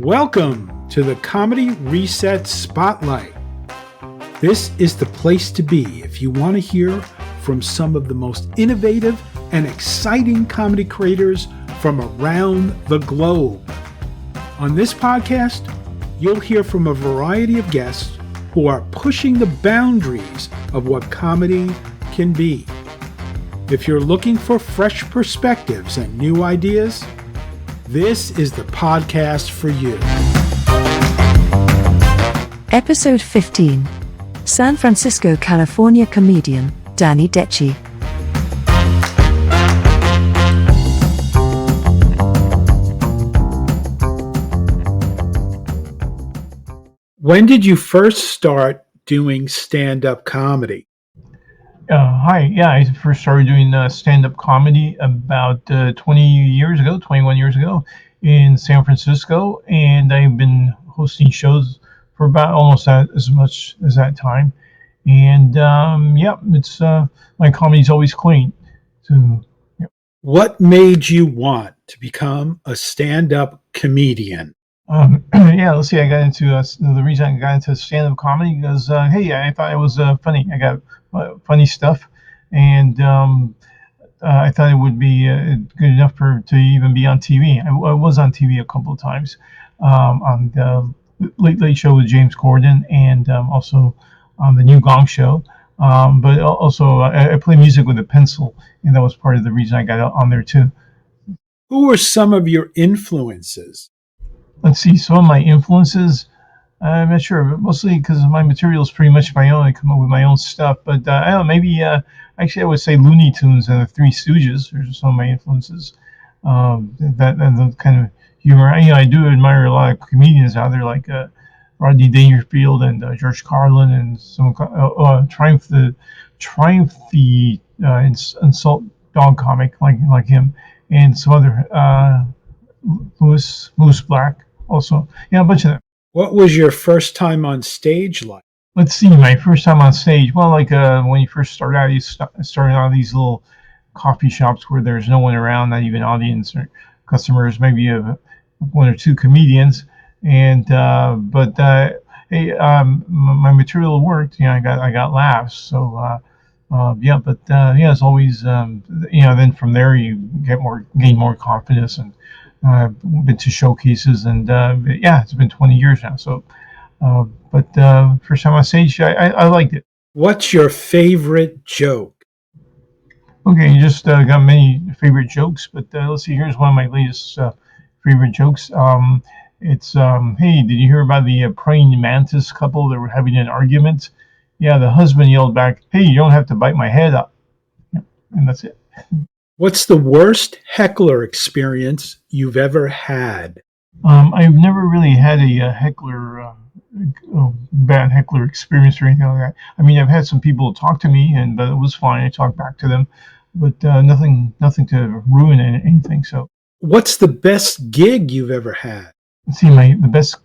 Welcome to the Comedy Reset Spotlight. This is the place to be if you want to hear from some of the most innovative and exciting comedy creators from around the globe. On this podcast, you'll hear from a variety of guests who are pushing the boundaries of what comedy can be. If you're looking for fresh perspectives and new ideas, this is the podcast for you. Episode 15. San Francisco, California comedian Danny Dechi. When did you first start doing stand-up comedy? Hi. Yeah, I first started doing stand-up comedy about 21 years ago in San Francisco, and I've been hosting shows for about almost as much as that time. And it's my comedy's always clean. So, yeah. What made you want to become a stand-up comedian? Let's see. I got into the reason I got into stand-up comedy because I thought it was funny. I got funny stuff, and I thought it would be good enough to even be on TV. I was on TV a couple of times on the Late Show with James Corden, and also on the new Gong Show. But also I play music with a pencil, and that was part of the reason I got on there too. Who were some of your influences? Let's see, some of my influences, I'm not sure, but mostly because my material is pretty much my own. I come up with my own stuff, but I don't know, maybe, actually I would say Looney Tunes and the Three Stooges are some of my influences. That and the kind of humor. I do admire a lot of comedians out there like Rodney Dangerfield and George Carlin and some Triumph the insult dog comic like him, and some other Louis Black. Also, a bunch of them. What was your first time on stage like? Let's see, my first time on stage. Well, like when you first start out, you started out these little coffee shops where there's no one around, not even audience or customers, maybe one or two comedians. And my material worked. I got laughs. So it's always Then from there you gain more confidence, and I've been to showcases, and it's been 20 years now. So, first time on stage, I liked it. What's your favorite joke? Okay, you just got many favorite jokes, but let's see. Here's one of my latest favorite jokes. It's hey, did you hear about the praying mantis couple that were having an argument? Yeah, the husband yelled back, "Hey, you don't have to bite my head up." Yeah, and that's it. What's the worst heckler experience you've ever had? I've never really had a bad heckler experience or anything like that. I mean, I've had some people talk to me, but it was fine. I talked back to them, but nothing to ruin anything. So, what's the best gig you've ever had? Let's see, the best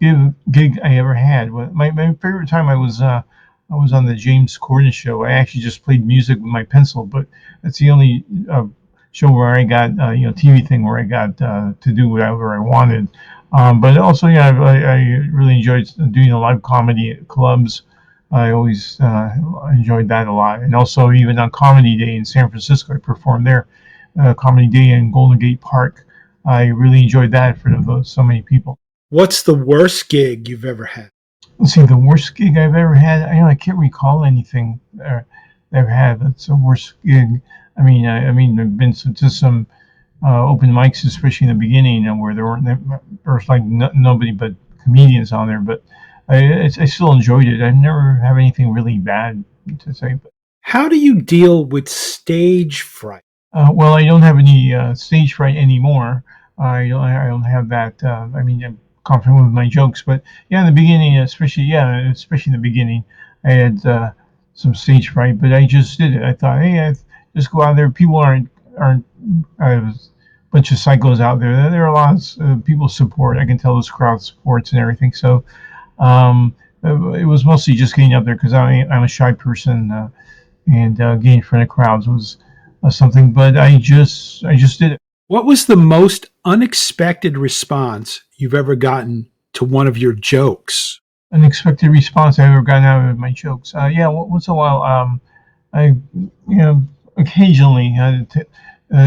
gig I ever had. My favorite time I was on the James Corden show. I actually just played music with my pencil, but that's the only show where I got TV thing where I got to do whatever I wanted. But also, I really enjoyed doing the live comedy at clubs. I always enjoyed that a lot. And also, even on Comedy Day in San Francisco, I performed there. Comedy Day in Golden Gate Park. I really enjoyed that for so many people. What's the worst gig you've ever had? Let's see, the worst gig I've ever had. I can't recall anything that I've had. That's the worst gig. I mean, I've been to some open mics, especially in the beginning, where there was like nobody but comedians on there. But I still enjoyed it. I've never had anything really bad to say. But how do you deal with stage fright? Well, I don't have any stage fright anymore. I don't have that. I'm confident with my jokes, but in the beginning, especially in the beginning, I had some stage fright. But I just did it. I thought, hey, I just go out there. People aren't a bunch of psychos out there. There are a lot of people support. I can tell this crowd supports and everything. So it was mostly just getting up there because I'm a shy person, and getting in front of crowds was something. But I just did it. What was the most unexpected response you've ever gotten to one of your jokes? Unexpected response I ever gotten out of my jokes. Yeah, once in a while, I, occasionally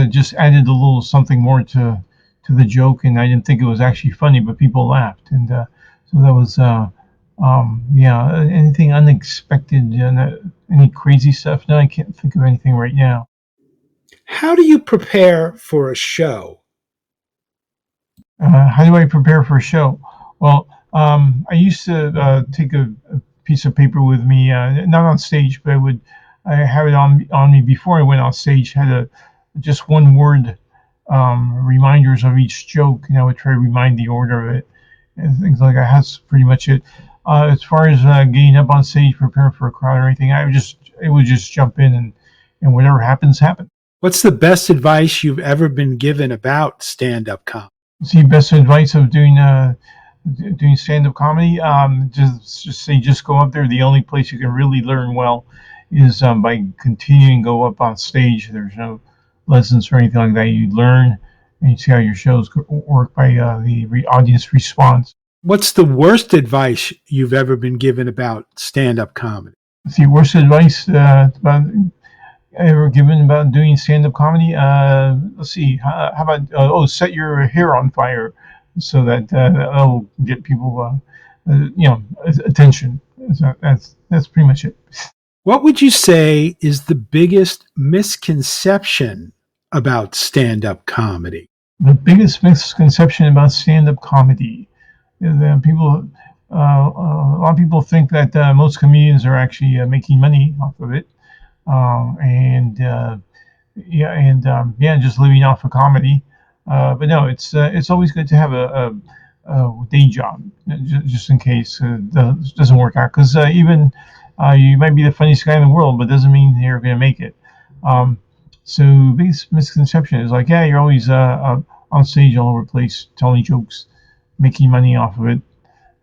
just added a little something more to the joke, and I didn't think it was actually funny, but people laughed, and so that was, yeah. Anything unexpected? Any crazy stuff? No, I can't think of anything right now. How do you prepare for a show? How do I prepare for a show? Well, I used to take a piece of paper with me, not on stage, but I have it on me before I went on stage. Had just one word reminders of each joke, and I would try to remind the order of it and things like that. That's pretty much it. As far as getting up on stage, preparing for a crowd or anything, it would just jump in and whatever happens, happens. What's the best advice you've ever been given about stand-up comedy? See, best advice of doing stand-up comedy, just go up there. The only place you can really learn well is by continuing to go up on stage. There's no lessons or anything like that. You learn and you see how your shows work by the audience response. What's the worst advice you've ever been given about stand-up comedy? See, worst advice about ever given about doing stand-up comedy? Let's see. How about set your hair on fire so that that'll get people, attention. That's pretty much it. What would you say is the biggest misconception about stand-up comedy? The biggest misconception about stand-up comedy is that a lot of people think that most comedians are actually making money off of it. Just living off of comedy. But no, it's always good to have a day job, just in case it doesn't work out. Because even you might be the funniest guy in the world, but doesn't mean you're going to make it. So biggest misconception is like, yeah, you're always on stage all over the place, telling jokes, making money off of it.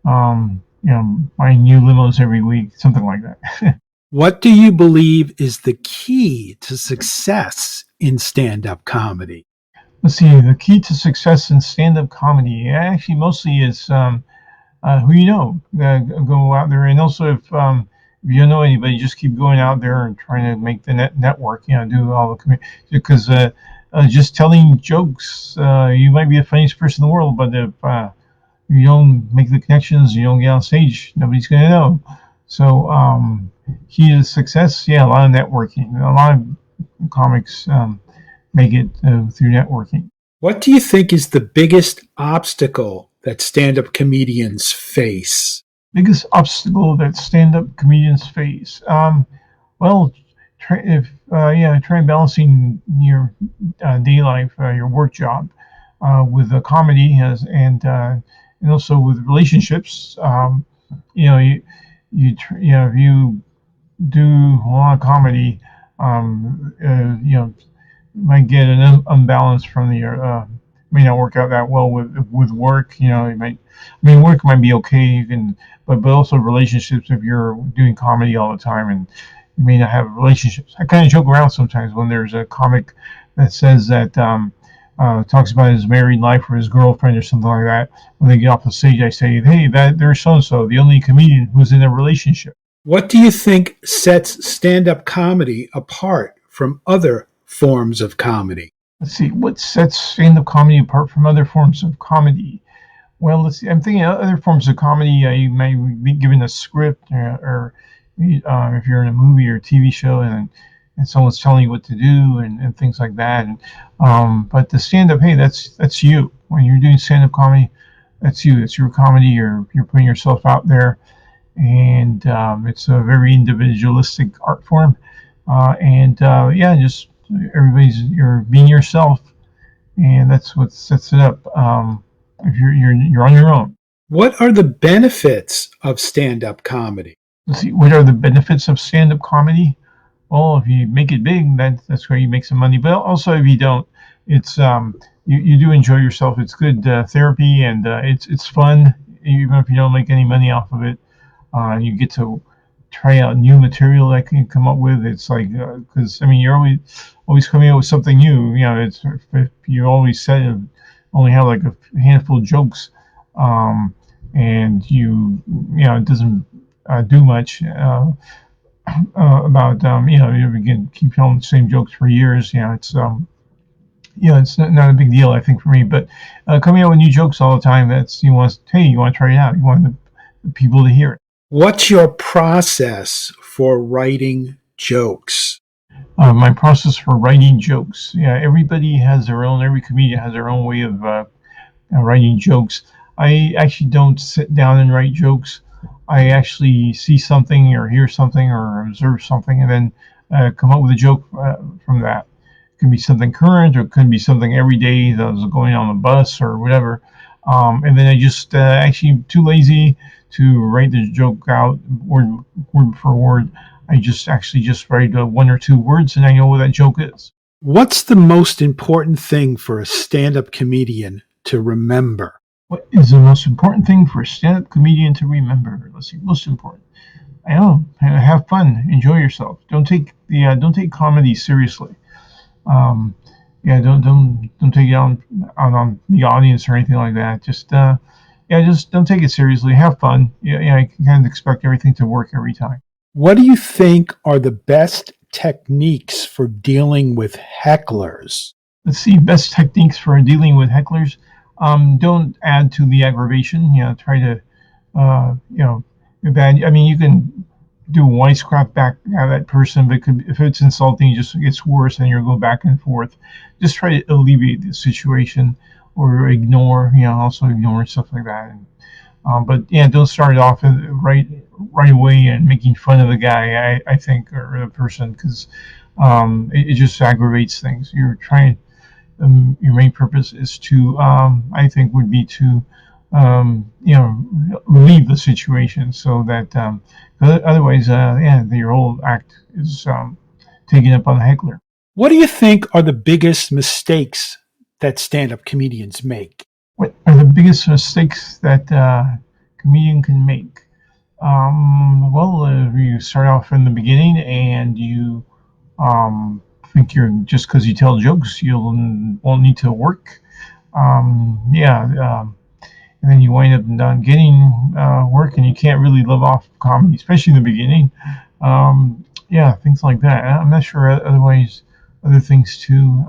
Buying new limos every week, something like that. What do you believe is the key to success in stand-up comedy? Let's see. The key to success in stand-up comedy actually mostly is who you know. Go out there, and also if you don't know anybody, just keep going out there and trying to make the network. Do all the because just telling jokes, you might be the funniest person in the world, but if you don't make the connections, you don't get on stage, nobody's going to know. So key to success, a lot of networking. A lot of comics make it through networking. What do you think is the biggest obstacle that stand-up comedians face? Biggest obstacle that stand-up comedians face? Try balancing your day life, your work job, with comedy, and also with relationships. If you do a lot of comedy, might get an unbalance from the may not work out that well with work. Work might be okay, but also relationships. If you're doing comedy all the time and you may not have relationships, I kind of joke around sometimes when there's a comic that says that talks about his married life or his girlfriend or something like that. When they get off the stage, I say, "Hey, there's so and so, the only comedian who's in a relationship." What do you think sets stand-up comedy apart from other forms of comedy? Let's see, what sets stand-up comedy apart from other forms of comedy? Well, let's see. I'm thinking other forms of comedy. You might be given a script, or if you're in a movie or a TV show, and someone's telling you what to do and things like that. But the stand-up, hey, that's you. When you're doing stand-up comedy, that's you. It's your comedy. You're putting yourself out there, and it's a very individualistic art form. Just you're being yourself, and that's what sets it up. If you're on your own. What are the benefits of stand-up comedy? Let's see, what are the benefits of stand-up comedy? Well, if you make it big, that's where you make some money. But also, if you don't, it's you do enjoy yourself. It's good therapy, and it's fun, even if you don't make any money off of it. You get to try out new material that you can come up with. It's like because you're always coming up with something new. It's if you always only have like a handful of jokes, and it doesn't do much about you can keep telling the same jokes for years. It's not a big deal, I think, for me. But coming out with new jokes all the time, you want to try it out. You want the people to hear it. What's your process for writing jokes? My process for writing jokes. Yeah, every comedian has their own way of writing jokes. I actually don't sit down and write jokes. I actually see something or hear something or observe something and then come up with a joke from that. It can be something current or it could be something everyday that was going on the bus or whatever. And then I just actually too lazy to write the joke out word for word. I just write one or two words and I know what that joke is. What's the most important thing for a stand-up comedian to remember? What is the most important thing for a stand-up comedian to remember? Let's see, most important. I don't know. Have fun. Enjoy yourself. Don't take comedy seriously. Don't take it on the audience or anything like that. Just don't take it seriously. Have fun. I can kind of expect everything to work every time. What do you think are the best techniques for dealing with hecklers? Let's see, best techniques for dealing with hecklers. Don't add to the aggravation. Try to, you can do wisecrack back at that person, but if it's insulting, it just gets worse and you'll go back and forth. Just try to alleviate the situation or ignore, also ignore stuff like that. But don't start off right away and making fun of the guy, I think, or the person, because it just aggravates things. You're trying. Your main purpose is to, I think, would be to, relieve the situation so that otherwise, your whole act is taken up on the heckler. What do you think are the biggest mistakes that stand-up comedians make? What are the biggest mistakes that a comedian can make? You start off in the beginning and you think you're just because you tell jokes you won't need to work. And then you wind up not getting work and you can't really live off comedy, especially in the beginning. Things like that. I'm not sure otherwise other things too.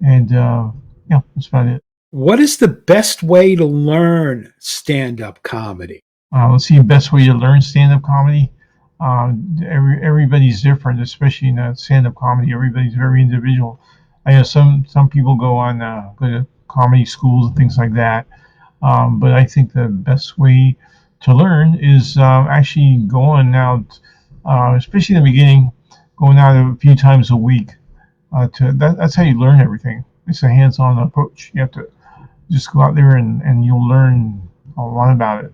That's about it. What is the best way to learn stand-up comedy? Let's see, the best way to learn stand-up comedy. Everybody's different, especially in stand-up comedy. Everybody's very individual. I know some people go to comedy schools and things like that. But I think the best way to learn is actually going out, especially in the beginning, going out a few times a week. That's how you learn everything. It's a hands-on approach. You have to just go out there and you'll learn a lot about it,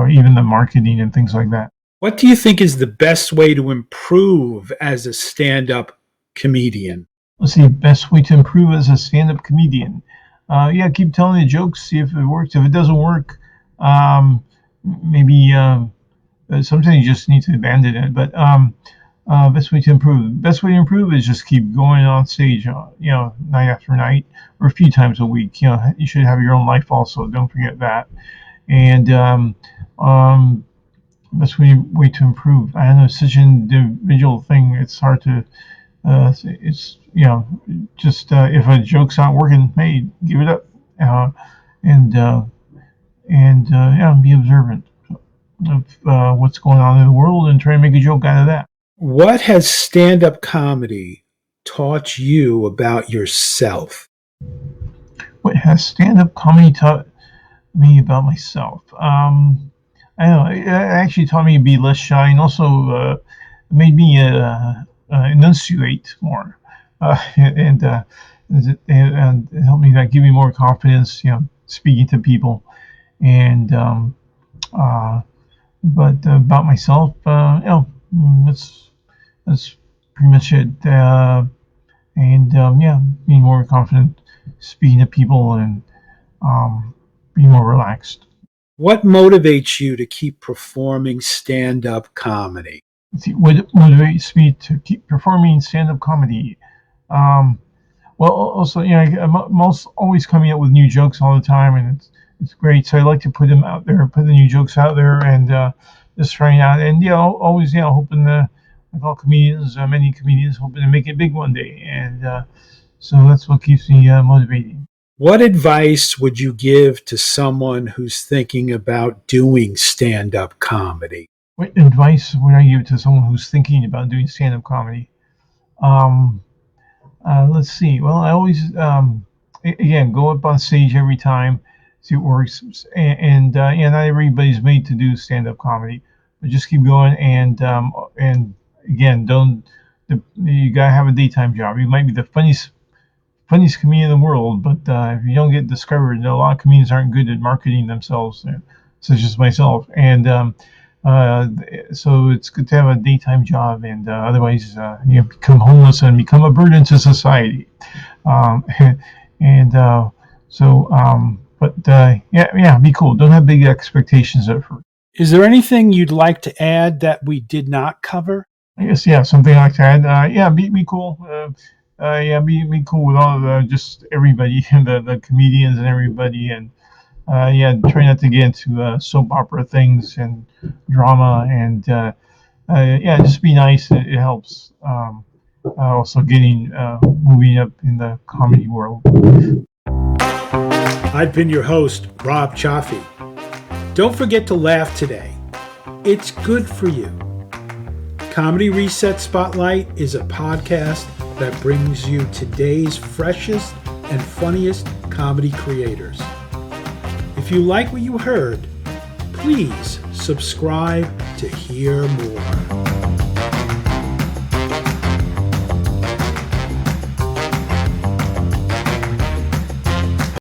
even the marketing and things like that. What do you think is the best way to improve as a stand-up comedian? Let's see, best way to improve as a stand-up comedian. Keep telling the jokes, see if it works. If it doesn't work, maybe sometimes you just need to abandon it. But best way to improve is just keep going on stage, night after night or a few times a week. You should have your own life also. Don't forget that. And best way to improve. I don't know, it's such an individual thing. It's hard to. If a joke's not working, hey, give it up, be observant of what's going on in the world and try to make a joke out of that. What has stand-up comedy taught you about yourself? What has stand-up comedy taught me about myself? I don't know. It actually taught me to be less shy, and also made me enunciate more, and it helped me give me more confidence, speaking to people. And but about myself, that's pretty much it. Being more confident, speaking to people, and being more relaxed. What motivates you to keep performing stand-up comedy? What motivates me to keep performing stand-up comedy? I'm always coming up with new jokes all the time, and it's great. So I like to put them out there, put the new jokes out there, and just trying out. And always hoping like all comedians, many comedians hoping to make it big one day. And so that's what keeps me motivated. What advice would you give to someone who's thinking about doing stand-up comedy? What advice would I give to someone who's thinking about doing stand-up comedy? Um, let's see. Well, I always, again, go up on stage every time, see what works, and not everybody's made to do stand-up comedy, but just keep going, and again, don't. You gotta have a daytime job. You might be the funniest comedian in the world, but if you don't get discovered, a lot of comedians aren't good at marketing themselves, such as myself, and so it's good to have a daytime job, and otherwise you become homeless and become a burden to society. Um, and be cool. Don't have big expectations at first. Is there anything you'd like to add that we did not cover? I guess something like that. Be cool. Be cool with all of just everybody, the comedians and everybody, and try not to get into soap opera things and drama, and just be nice. It helps. Also getting moving up in the comedy world. I've been your host, Rob Chaffee. Don't forget to laugh today. It's good for you. Comedy Reset Spotlight is a podcast that brings you today's freshest and funniest comedy creators. If you like what you heard, please subscribe to hear more.